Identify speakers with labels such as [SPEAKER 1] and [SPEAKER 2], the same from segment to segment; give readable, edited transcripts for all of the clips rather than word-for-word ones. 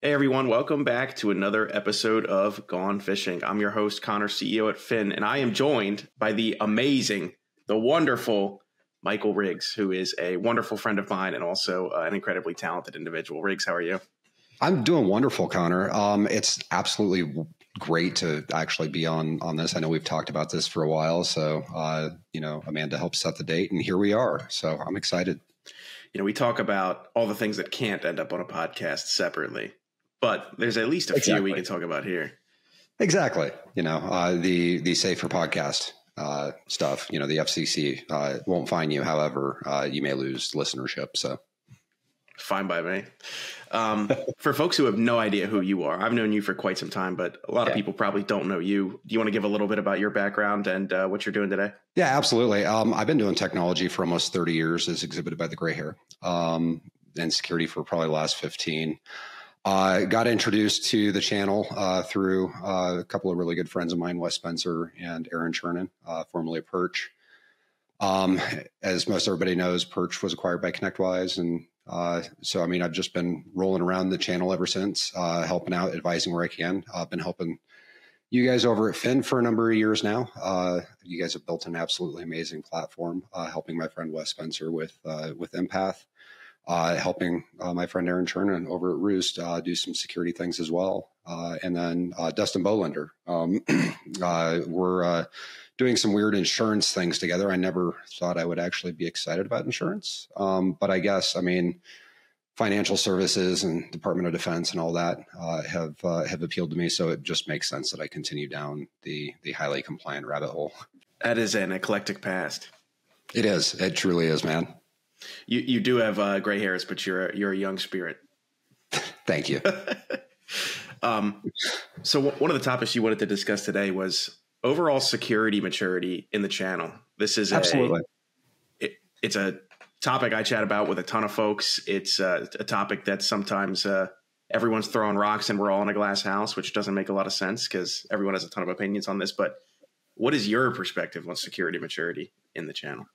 [SPEAKER 1] Hey everyone, welcome back to another episode of Gone Fishing. I'm your host, Connor, CEO at Phin, and I am joined by the amazing, the wonderful Michael Riggs, who is a wonderful friend of mine and also an incredibly talented individual. Riggs, how are you?
[SPEAKER 2] I'm doing wonderful, Connor. It's absolutely great to actually be on this. I know we've talked about this for a while, so Amanda helped set the date, and here we are. So I'm excited.
[SPEAKER 1] You know, we talk about all the things that can't end up on a podcast separately, but there's at least a few we can talk about here.
[SPEAKER 2] Exactly. The safe for podcast stuff. The FCC won't fine you. However, you may lose listenership. So
[SPEAKER 1] fine by me. For folks who have no idea who you are, I've known you for quite some time, but a lot of people probably don't know you. Do you want to give a little bit about your background and what you're doing today?
[SPEAKER 2] Yeah, absolutely. I've been doing technology for almost 30 years, as exhibited by the gray hair, and security for probably the last 15. Got introduced to the channel through a couple of really good friends of mine, Wes Spencer and Aaron Chernin, formerly of Perch. As most everybody knows, Perch was acquired by ConnectWise. And I've just been rolling around the channel ever since, helping out, advising where I can. I've been helping you guys over at Phin for a number of years now. You guys have built an absolutely amazing platform, helping my friend Wes Spencer with Empath. Helping my friend Aaron Chernin over at Roost do some security things as well. And then Dustin Bolender. We're doing some weird insurance things together. I never thought I would actually be excited about insurance. But I guess, financial services and Department of Defense and all that have appealed to me. So it just makes sense that I continue down the highly compliant rabbit hole.
[SPEAKER 1] That is an eclectic past.
[SPEAKER 2] It is. It truly is, man.
[SPEAKER 1] You do have gray hairs, but you're a young spirit.
[SPEAKER 2] Thank you.
[SPEAKER 1] So one of the topics you wanted to discuss today was overall security maturity in the channel. This is
[SPEAKER 2] absolutely.
[SPEAKER 1] It's a topic I chat about with a ton of folks. It's a topic that sometimes everyone's throwing rocks and we're all in a glass house, which doesn't make a lot of sense because everyone has a ton of opinions on this. But what is your perspective on security maturity in the channel?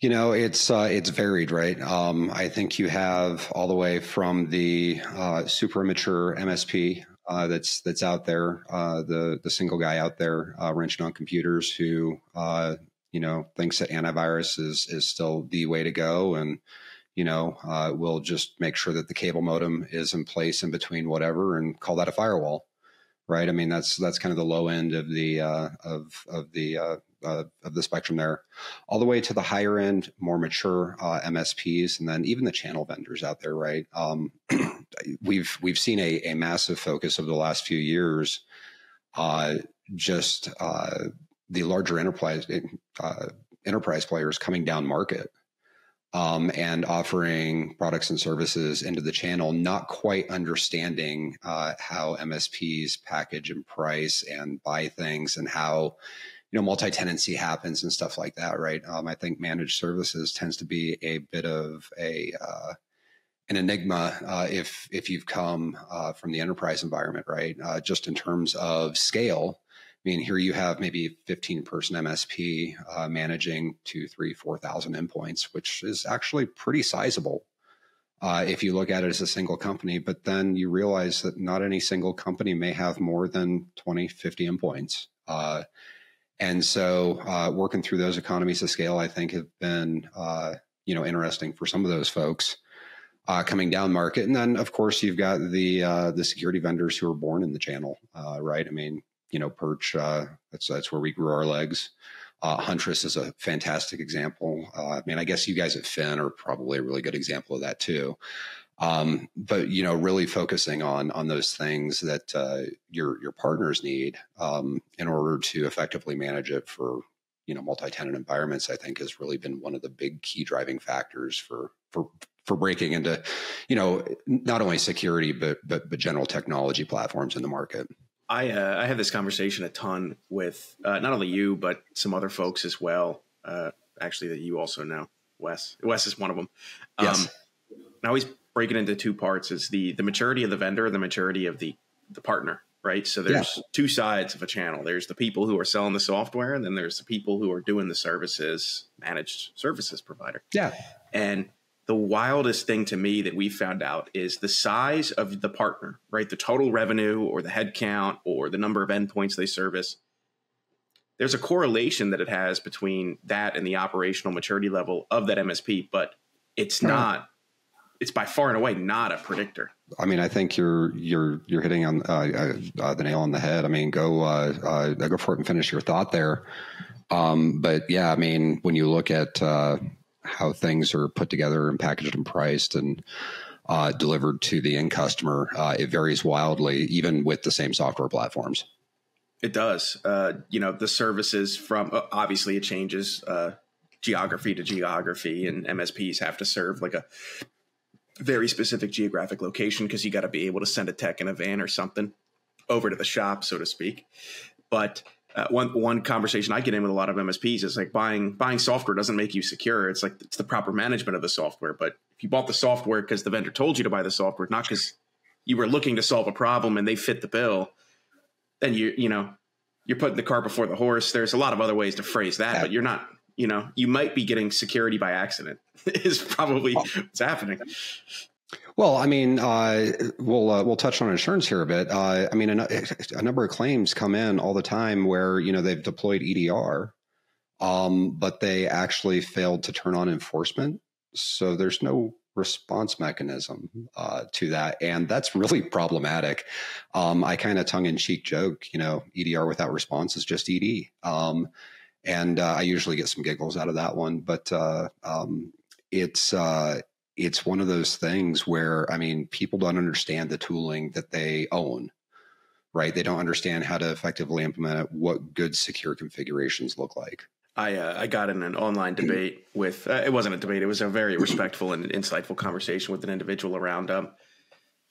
[SPEAKER 2] It's varied, right? I think you have all the way from the super immature MSP that's out there, the single guy out there wrenching on computers who thinks that antivirus is still the way to go, and will just make sure that the cable modem is in place in between whatever and call that a firewall, right? That's kind of the low end of the of the spectrum there, all the way to the higher end, more mature MSPs, and then even the channel vendors out there, right? We've seen a massive focus over the last few years, the larger enterprise players coming down market and offering products and services into the channel, not quite understanding how MSPs package and price and buy things and how multi-tenancy happens and stuff like that, right? I think managed services tends to be a bit of an enigma if you've come from the enterprise environment, right? Just in terms of scale. Here you have maybe 15-person MSP managing 2,000, 3,000, 4,000 endpoints, which is actually pretty sizable if you look at it as a single company. But then you realize that not any single company may have more than 20, 50 endpoints. And so working through those economies of scale, I think have been, interesting for some of those folks coming down market. And then, of course, you've got the security vendors who are born in the channel, right? Perch, that's where we grew our legs. Huntress is a fantastic example. I guess you guys at Phin are probably a really good example of that too. But really focusing on those things that your partners need in order to effectively manage it for multi-tenant environments, I think has really been one of the big key driving factors for breaking into not only security but general technology platforms in the market.
[SPEAKER 1] I had this conversation a ton with not only you but some other folks as well. Actually, that you also know, Wes. Wes is one of them.
[SPEAKER 2] Yes.
[SPEAKER 1] I always break it into two parts: is the maturity of the vendor and the maturity of the partner, right? So there's two sides of a channel. There's the people who are selling the software, and then there's the people who are doing the services, managed services provider.
[SPEAKER 2] Yeah.
[SPEAKER 1] And the wildest thing to me that we found out is the size of the partner, right? The total revenue or the head count or the number of endpoints they service. There's a correlation that it has between that and the operational maturity level of that MSP, but it's not, it's by far and away not a predictor.
[SPEAKER 2] I mean, I think you're hitting on the nail on the head. I mean, go for it and finish your thought there. But yeah, I mean, when you look at how things are put together and packaged and priced and delivered to the end customer, it varies wildly, even with the same software platforms.
[SPEAKER 1] It does. The services from, obviously it changes geography to geography, and MSPs have to serve like a very specific geographic location because you got to be able to send a tech in a van or something over to the shop, so to speak. But one conversation I get in with a lot of MSPs is like buying software doesn't make you secure. It's like it's the proper management of the software. But if you bought the software because the vendor told you to buy the software, not because you were looking to solve a problem and they fit the bill, then you're putting the cart before the horse. There's a lot of other ways to phrase that, but you're not. You might be getting security by accident is probably what's happening.
[SPEAKER 2] Well, I mean, we'll touch on insurance here a bit. I mean, a number of claims come in all the time where, they've deployed EDR, but they actually failed to turn on enforcement. So there's no response mechanism to that. And that's really problematic. I kind of tongue in cheek joke, EDR without response is just ED. And I usually get some giggles out of that one, but it's one of those things where, I mean, people don't understand the tooling that they own, right? They don't understand how to effectively implement it, what good secure configurations look like.
[SPEAKER 1] I got in an online debate with, it wasn't a debate, it was a very respectful and insightful conversation with an individual around,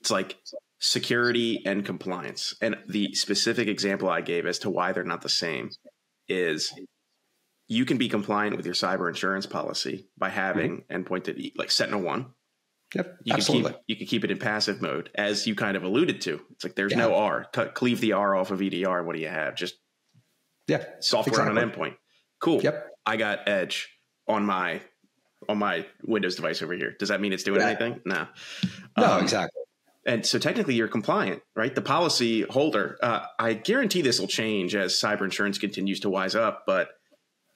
[SPEAKER 1] it's like security and compliance. And the specific example I gave as to why they're not the same is you can be compliant with your cyber insurance policy by having endpoint that like Sentinel One.
[SPEAKER 2] Yep,
[SPEAKER 1] absolutely. You can keep it in passive mode, as you kind of alluded to. It's like there's no R. Cleave the R off of EDR. What do you have? Just software on an endpoint. Cool. Yep. I got Edge on my Windows device over here. Does that mean it's doing anything? No.
[SPEAKER 2] No, exactly.
[SPEAKER 1] And so technically you're compliant, right? The policy holder. I guarantee this will change as cyber insurance continues to wise up, but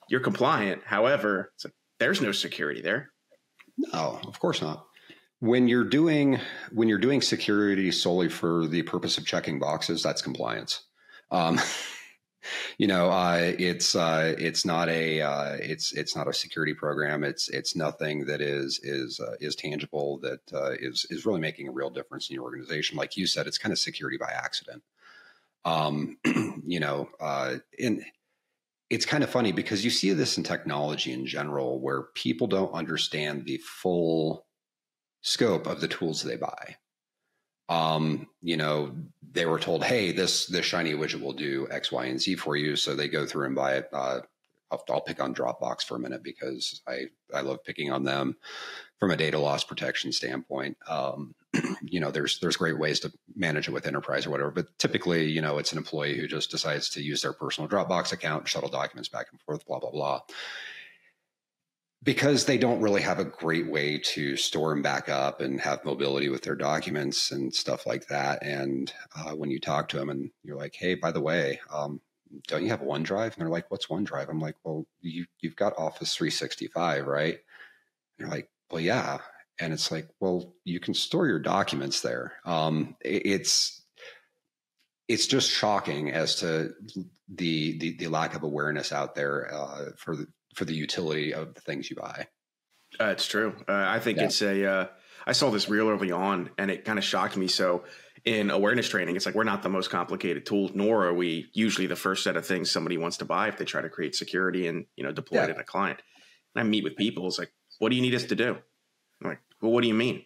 [SPEAKER 1] you're compliant. However, it's like, there's no security there.
[SPEAKER 2] No, of course not. When you're doing security solely for the purpose of checking boxes, that's compliance. It's not a security program. It's nothing that is tangible, that is really making a real difference in your organization. Like you said, it's kind of security by accident. It's kind of funny because you see this in technology in general, where people don't understand the full scope of the tools they buy. They were told, hey, this shiny widget will do X, Y, and Z for you. So they go through and buy it. I'll pick on Dropbox for a minute because I love picking on them from a data loss protection standpoint. There's great ways to manage it with enterprise or whatever, but typically, it's an employee who just decides to use their personal Dropbox account, shuttle documents back and forth, blah, blah, blah. Because they don't really have a great way to store and back up and have mobility with their documents and stuff like that. And when you talk to them and you're like, hey, by the way, don't you have OneDrive? And they're like, what's OneDrive? I'm like, well, you've got Office 365, right? And they're like, well, yeah. And it's like, well, you can store your documents there. It's just shocking as to the lack of awareness out there for the utility of the things you buy.
[SPEAKER 1] It's true. I think it's I saw this real early on and it kind of shocked me. So in awareness training, it's like, we're not the most complicated tool, nor are we usually the first set of things somebody wants to buy if they try to create security and, deploy it in a client. And I meet with people. It's like, what do you need us to do? I'm like, well, what do you mean?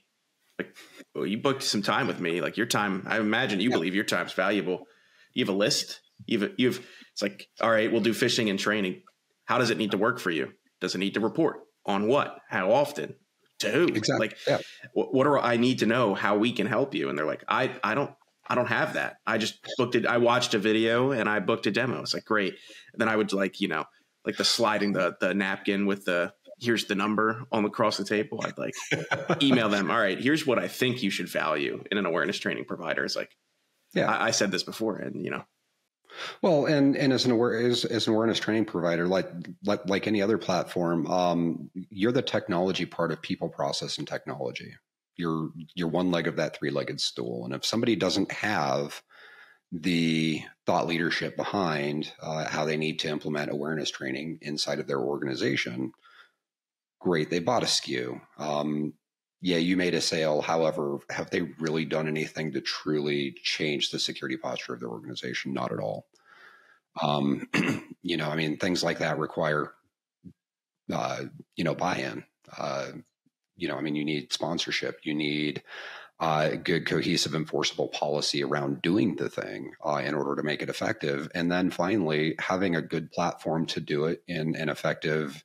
[SPEAKER 1] Like, well, you booked some time with me. Like, your time, I imagine you believe your time's valuable. You have a list. It's like, all right, we'll do phishing and training. How does it need to work for you? Does it need to report on what? How often? To who?
[SPEAKER 2] Exactly.
[SPEAKER 1] Like, what do I need to know how we can help you? And they're like, I don't have that. I just booked it. I watched a video and I booked a demo. It's like, great. And then I would like the sliding the napkin with the here's the number on across the table. I'd like email them. All right, here's what I think you should value in an awareness training provider. It's like, yeah, I said this before, and
[SPEAKER 2] Well, and as an awareness training provider, like any other platform, you're the technology part of people, process, and technology. You're one leg of that three-legged stool. And if somebody doesn't have the thought leadership behind how they need to implement awareness training inside of their organization, great, they bought a SKU. Yeah, you made a sale. However, have they really done anything to truly change the security posture of their organization? Not at all. I mean, things like that require, buy-in. I mean, you need sponsorship. You need good, cohesive, enforceable policy around doing the thing in order to make it effective. And then finally, having a good platform to do it in an effective,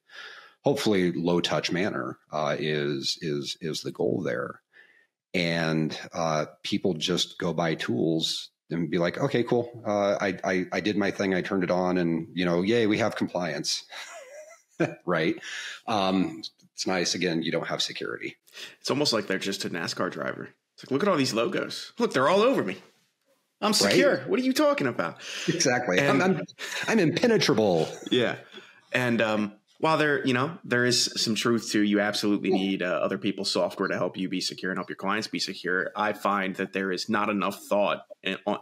[SPEAKER 2] hopefully low touch manner is the goal there. And people just go buy tools and be like, okay, cool. I did my thing. I turned it on and, yay, we have compliance. Right. It's nice. Again, you don't have security.
[SPEAKER 1] It's almost like they're just a NASCAR driver. It's like, look at all these logos. Look, they're all over me. I'm secure. Right? What are you talking about?
[SPEAKER 2] Exactly. And, I'm impenetrable.
[SPEAKER 1] Yeah. And while there is some truth to you absolutely need other people's software to help you be secure and help your clients be secure, I find that there is not enough thought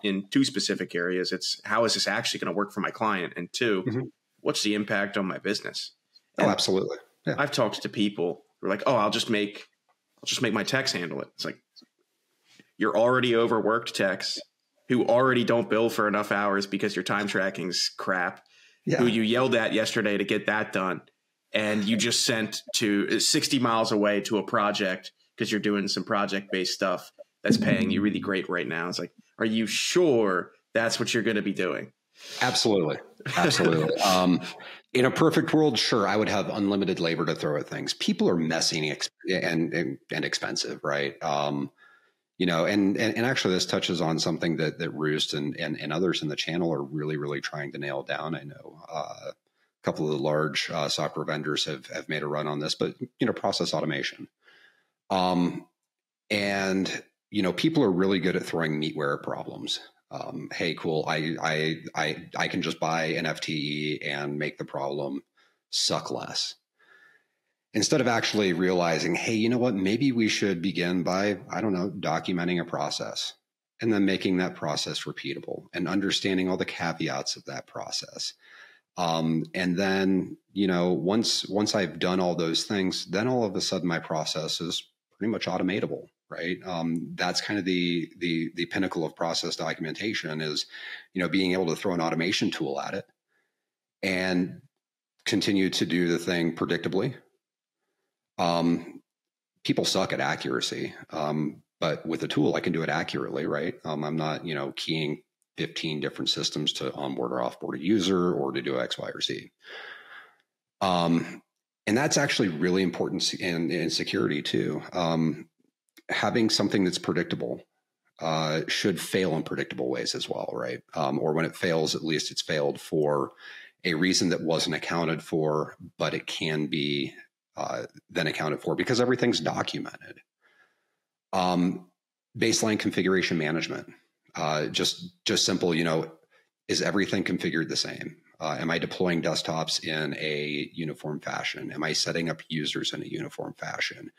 [SPEAKER 1] in two specific areas. It's how is this actually going to work for my client? And two, what's the impact on my business? And
[SPEAKER 2] absolutely. Yeah.
[SPEAKER 1] I've talked to people who are like, oh, I'll just make my techs handle it. It's like, you're already overworked techs who already don't bill for enough hours because your time tracking's crap. Yeah. Who you yelled at yesterday to get that done. And you just sent to 60 miles away to a project because you're doing some project-based stuff that's paying you really great right now. It's like, are you sure that's what you're going to be doing?
[SPEAKER 2] Absolutely. Absolutely. In a perfect world, sure, I would have unlimited labor to throw at things. People are messy and expensive, right? And actually this touches on something that Roost and others in the channel are really, really trying to nail down. I know a couple of the large software vendors have made a run on this, but, process automation. People are really good at throwing meatware at problems. Hey, cool. I can just buy an FTE and make the problem suck less. Instead of actually realizing, hey, you know what, maybe we should begin by, documenting a process and then making that process repeatable and understanding all the caveats of that process. And then, once I've done all those things, then all of a sudden my process is pretty much automatable, right? That's kind of the pinnacle of process documentation is, being able to throw an automation tool at it and continue to do the thing predictably. People suck at accuracy. But with a tool, I can do it accurately, right? I'm not, keying 15 different systems to onboard or offboard a user or to do X, Y, or Z. And that's actually really important in security too. Having something that's predictable should fail in predictable ways as well, right? Or when it fails, at least it's failed for a reason that wasn't accounted for, but it can be then accounted for because everything's documented. Baseline configuration management, just simple, is everything configured the same? Am I deploying desktops in a uniform fashion? Am I setting up users in a uniform fashion?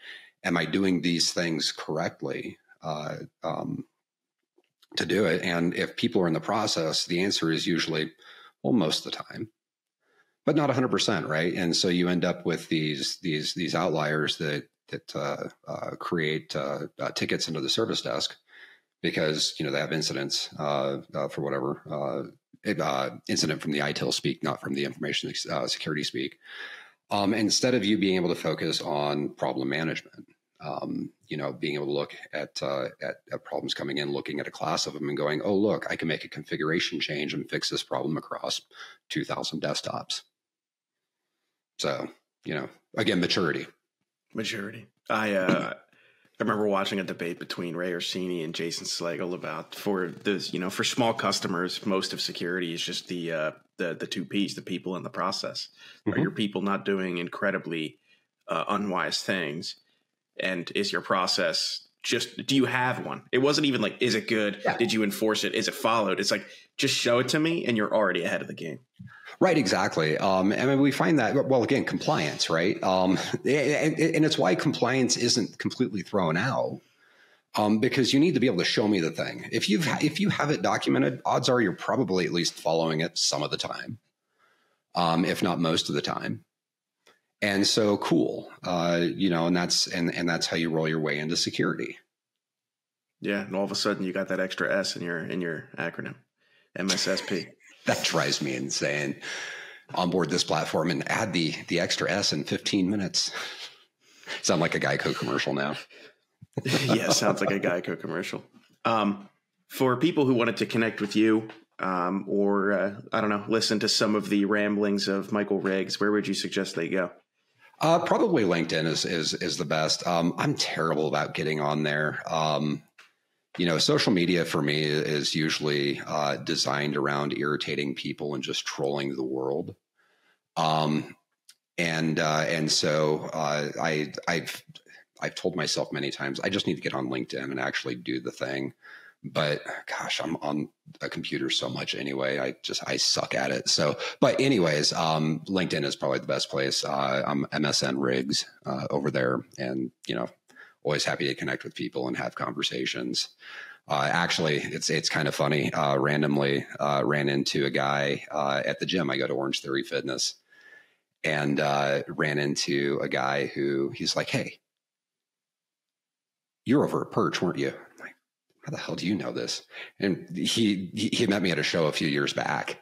[SPEAKER 2] Am I doing these things correctly to do it? And if people are in the process, the answer is usually, well, most of the time, but not 100%, right? And so you end up with these outliers that create tickets into the service desk because they have incidents for whatever incident from the ITIL speak, not from the information security speak. Instead of you being able to focus on problem management, being able to look at problems coming in, looking at a class of them and going, oh, look, I can make a configuration change and fix this problem across 2,000 desktops. So, again, maturity. I remember watching a debate between Ray Orsini and Jason Slagle about for this, for small customers, most of security is just the two P's, the people and the process. Mm-hmm. Are your people not doing incredibly
[SPEAKER 1] unwise things? And is your process just, do you have one? It wasn't even like, is it good?
[SPEAKER 2] Yeah.
[SPEAKER 1] Did you enforce it? Is it followed? It's like, just show it to me and you're already ahead of the game.
[SPEAKER 2] Right, exactly. I mean, we find that, well, again, compliance, right? And it's why compliance isn't completely thrown out, because you need to be able to show me the thing. If you have it documented, odds are you're probably at least following it some of the time, if not most of the time. And so, cool, and that's how you roll your way into security.
[SPEAKER 1] Yeah, and all of a sudden you got that extra S in your acronym, MSSP.
[SPEAKER 2] That drives me insane. Onboard this platform and add the extra S in 15 minutes. Sound like a Geico commercial now.
[SPEAKER 1] Yeah, sounds like a Geico commercial. For people who wanted to connect with you, or I don't know, listen to some of the ramblings of Michael Riggs, where would you suggest they go?
[SPEAKER 2] Probably LinkedIn is the best. I'm terrible about getting on there. Social media for me is usually designed around irritating people and just trolling the world. So I've told myself many times, I just need to get on LinkedIn and actually do the thing. But gosh, I'm on a computer so much anyway. I suck at it. So, but anyways, LinkedIn is probably the best place. I'm MSN Riggs over there, and always happy to connect with people and have conversations. Actually, it's kind of funny. Randomly ran into a guy at the gym. I go to Orange Theory Fitness, and ran into a guy who he's like, "Hey, you're over at Perch, weren't you?" I'm like, "How the hell do you know this?" And he met me at a show a few years back.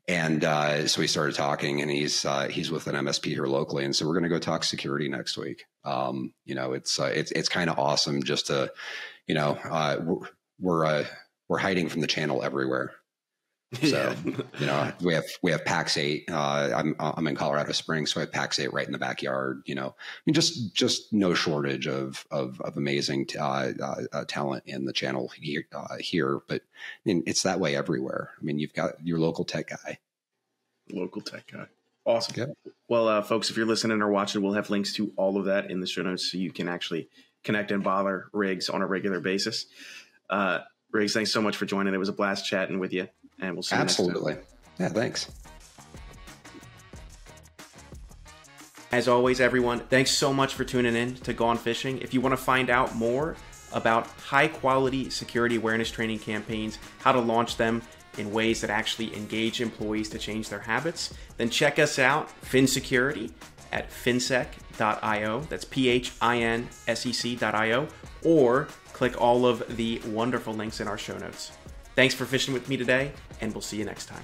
[SPEAKER 2] And so we started talking, and he's with an MSP here locally, and so we're going to go talk security next week. It's kind of awesome just to, we're hiding from the channel everywhere. So we have PAX 8. I'm in Colorado Springs, so I have PAX 8 right in the backyard. Just no shortage of amazing talent in the channel here, but it's that way everywhere. I mean, you've got your local tech guy.
[SPEAKER 1] Awesome.
[SPEAKER 2] Yeah.
[SPEAKER 1] Well, folks, if you're listening or watching, we'll have links to all of that in the show notes, so you can actually connect and bother Riggs on a regular basis. Riggs, thanks so much for joining. It was a blast chatting with you, and we'll see you
[SPEAKER 2] Absolutely.
[SPEAKER 1] next time.
[SPEAKER 2] Yeah, thanks.
[SPEAKER 1] As always, everyone, thanks so much for tuning in to Gone Fishing. If you want to find out more about high-quality security awareness training campaigns, how to launch them in ways that actually engage employees to change their habits, then check us out, Phin Security, at phinsec.io. That's phinsec.io, or click all of the wonderful links in our show notes. Thanks for fishing with me today, and we'll see you next time.